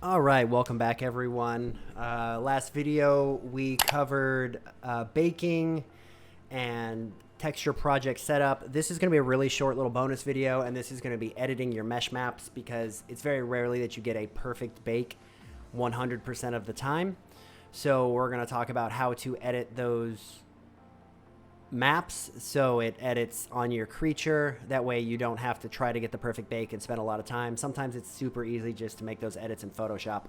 All right, welcome back everyone. Last video we covered baking and texture project setup. This is going to be a really short little bonus video, and this is going to be editing your mesh maps because it's very rarely that you get a perfect bake 100% of the time. So we're going to talk about how to edit those maps so it edits on your creature. That way you don't have to try to get the perfect bake and spend a lot of time. Sometimes it's super easy just to make those edits in Photoshop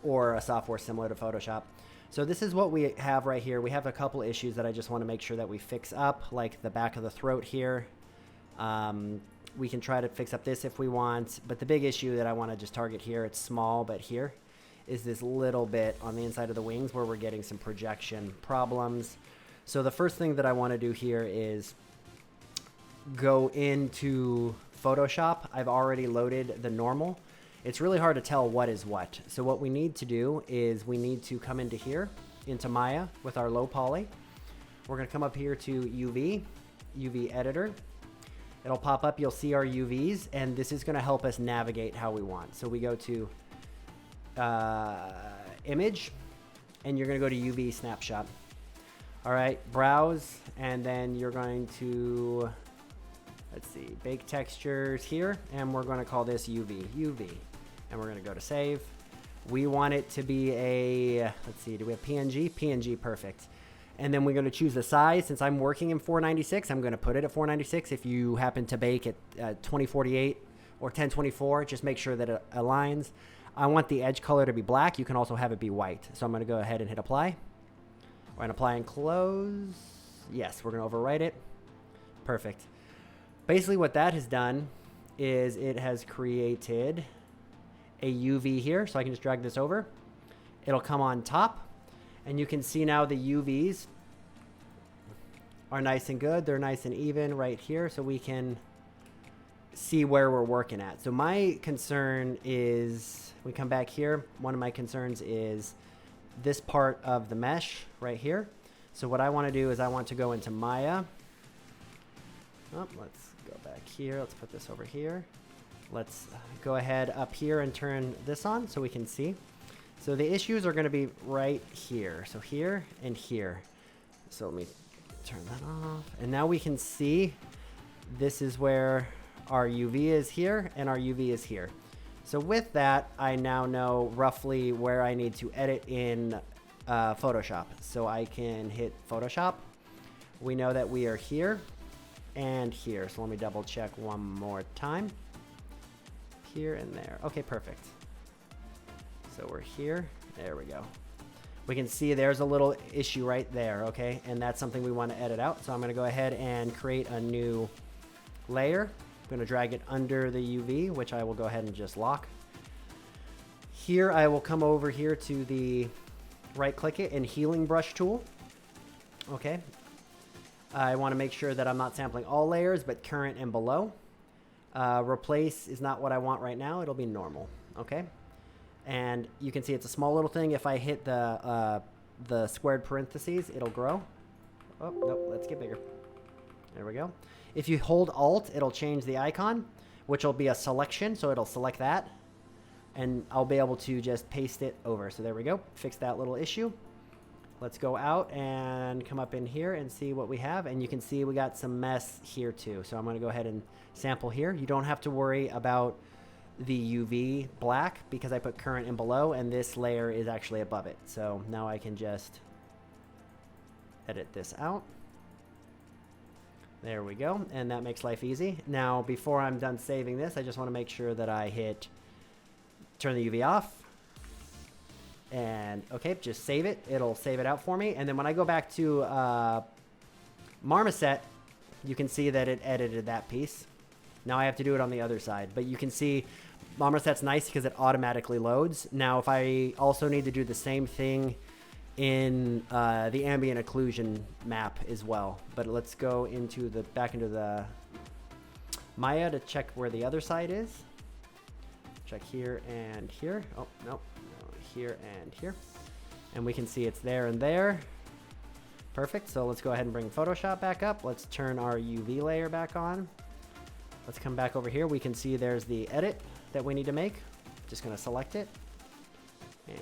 or a software similar to Photoshop. So this is what we have right here. We have a couple issues that I just want to make sure that we fix up, like the back of the throat here. We can try to fix up this if we want, but the big issue that I want to just target here, it's small, but here is this little bit on the inside of the wings where we're getting some projection problems. So the first thing that I want to do here is go into Photoshop. I've already loaded the normal. It's really hard to tell what is what. So what we need to do is we need to come into here, into Maya with our low poly. We're going to come up here to UV editor. It'll pop up. You'll see our UVs, and this is going to help us navigate how we want. So we go to image, and you're going to go to UV snapshot. All right, browse, and then you're going to, let's see, bake textures here, and we're going to call this UV, and we're going to go to save. We want it to be a, let's see, do we have PNG? PNG, perfect. And then we're going to choose the size. Since I'm working in 496, I'm going to put it at 496. If you happen to bake at 2048 or 1024, just make sure that it aligns. I want the edge color to be black. You can also have it be white. So I'm going to go ahead and hit apply. We're going to apply and close. Yes, we're going to overwrite it. Perfect. Basically what that has done is it has created a UV here. So I can just drag this over. It'll come on top. And you can see now the UVs are nice and good. They're nice and even right here. So we can see where we're working at. So my concern is, we come back here. One of my concerns is this part of the mesh right here. So what I want to do is I want to go into Maya. Oh, let's go back here. Let's put this over here. Let's go ahead up here and turn this on so we can see. So the issues are going to be right here. So here and here. So let me turn that off. And now we can see this is where our UV is here and our UV is here. So with that, I now know roughly where I need to edit in Photoshop. So I can hit Photoshop. We know that we are here and here. So let me double check one more time. Here and there. Okay, perfect. So we're here. There we go. We can see there's a little issue right there, okay? And that's something we want to edit out. So I'm going to go ahead and create a new layer. I'm going to drag it under the UV, which I will go ahead and just lock. Here, I will come over here to the right-click it and healing brush tool. Okay. I want to make sure that I'm not sampling all layers, but current and below. Replace is not what I want right now. It'll be normal. Okay. And you can see it's a small little thing. If I hit the squared parentheses, it'll grow. Oh, nope. Let's get bigger. There we go. If you hold Alt, it'll change the icon, which will be a selection. So it'll select that, and I'll be able to just paste it over. So there we go. Fix that little issue. Let's go out and come up in here and see what we have. And you can see we got some mess here too. So I'm going to go ahead and sample here. You don't have to worry about the UV black because I put current and below, and this layer is actually above it. So now I can just edit this out. There we go, and that makes life easy. Now, before I'm done saving this, I just want to make sure that I hit turn the UV off. And, okay, just save it. It'll save it out for me. And then when I go back to Marmoset, you can see that it edited that piece. Now I have to do it on the other side. But you can see Marmoset's nice because it automatically loads. Now, if I also need to do the same thing in the ambient occlusion map as well. But let's go into the back into the Maya to check where the other side is. Check here and here. Oh, no. Here and here. And we can see it's there and there. Perfect. So let's go ahead and bring Photoshop back up. Let's turn our UV layer back on. Let's come back over here. We can see there's the edit that we need to make. Just going to select it. and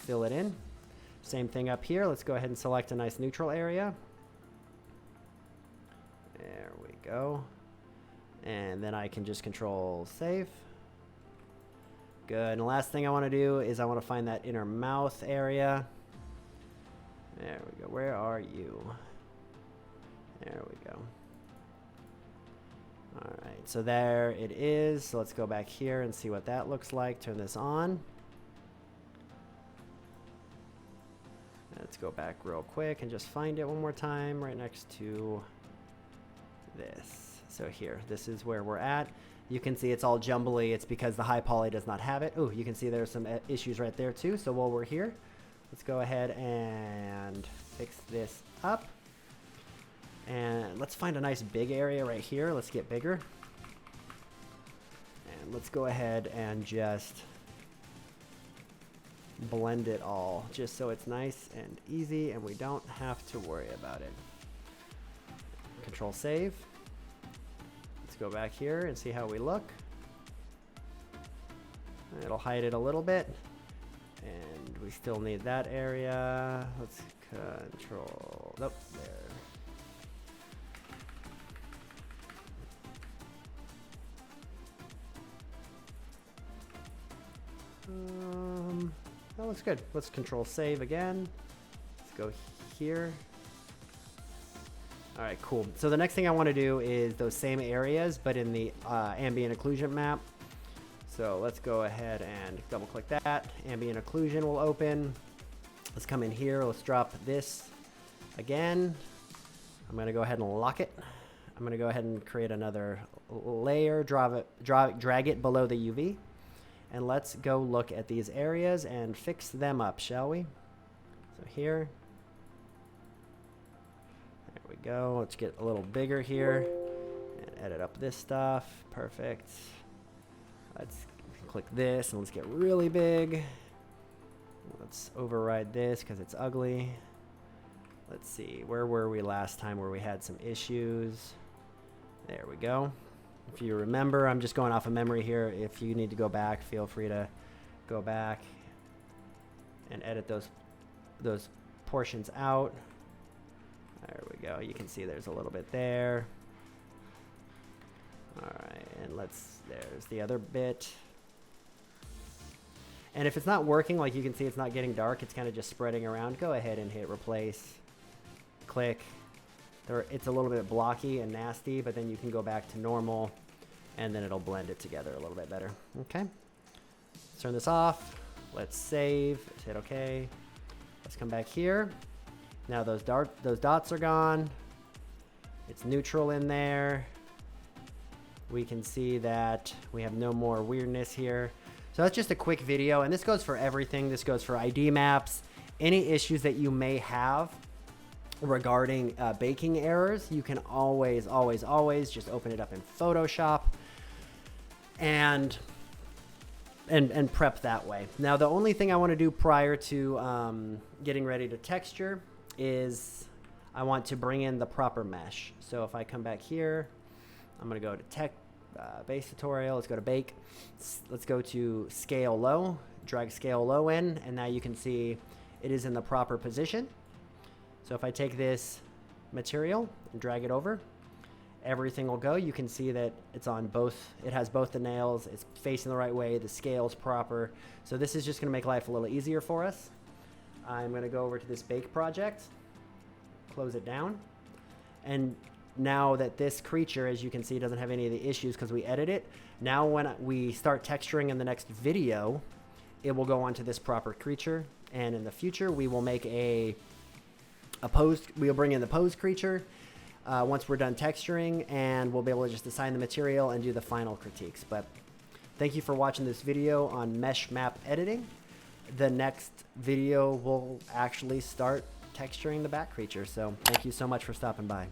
fill it in. Same thing up here. Let's go ahead and select a nice neutral area. There we go. And then I can just control save. Good. And the last thing I want to do is I want to find that inner mouth area. There we go. Where are you? There we go. All right. So there it is. So let's go back here and see what that looks like. Turn this on. Let's go back real quick and just find it one more time right next to this. So here, this is where we're at. You can see it's all jumbly. It's because the high poly does not have it. Oh, you can see there's some issues right there too. So while we're here, let's go ahead and fix this up. And let's find a nice big area right here. Let's get bigger. And let's go ahead and just blend it all just so it's nice and easy and we don't have to worry about it. Control save. Let's go back here and see how we look. It'll hide it a little bit and we still need that area. Let's control, nope, there. That looks good. Let's control save again. Let's go here. All right, cool. So the next thing I want to do is those same areas, but in the ambient occlusion map. So let's go ahead and double click that. Ambient occlusion will open. Let's come in here. Let's drop this again. I'm going to go ahead and lock it. I'm going to go ahead and create another layer, drag it below the UV. And let's go look at these areas and fix them up, shall we? So here. There we go. Let's get a little bigger here and edit up this stuff. Perfect. Let's click this and let's get really big. Let's override this because it's ugly. Let's see. Where were we last time where we had some issues? There we go. If you remember, I'm just going off of memory here. If you need to go back, feel free to go back and edit those portions out. There we go. You can see there's a little bit there. All right, and there's the other bit. And if it's not working, like you can see it's not getting dark, it's kind of just spreading around, go ahead and hit replace, click. It's a little bit blocky and nasty, but then you can go back to normal and then it'll blend it together a little bit better. Okay. Let's turn this off. Let's save. Let's hit OK. Let's come back here. Now those dots are gone. It's neutral in there. We can see that we have no more weirdness here. So that's just a quick video, and this goes for everything. This goes for ID maps, any issues that you may have regarding baking errors. You can always just open it up in Photoshop and prep that way. Now the only thing I want to do prior to getting ready to texture is I want to bring in the proper mesh. So if I come back here, I'm going to go to base tutorial. Let's go to bake. Let's go to scale low, drag scale low in, and now you can see it is in the proper position. So if I take this material and drag it over, everything will go. You can see that it's on both. It has both the nails. It's facing the right way. The scale's proper. So this is just going to make life a little easier for us. I'm going to go over to this bake project, close it down. And now that this creature, as you can see, doesn't have any of the issues because we edit it. Now when we start texturing in the next video, it will go onto this proper creature. And in the future, we will make we'll bring in the posed creature once we're done texturing, and we'll be able to just assign the material and do the final critiques. But thank you for watching this video on mesh map editing. The next video will actually start texturing the back creature. So thank you so much for stopping by.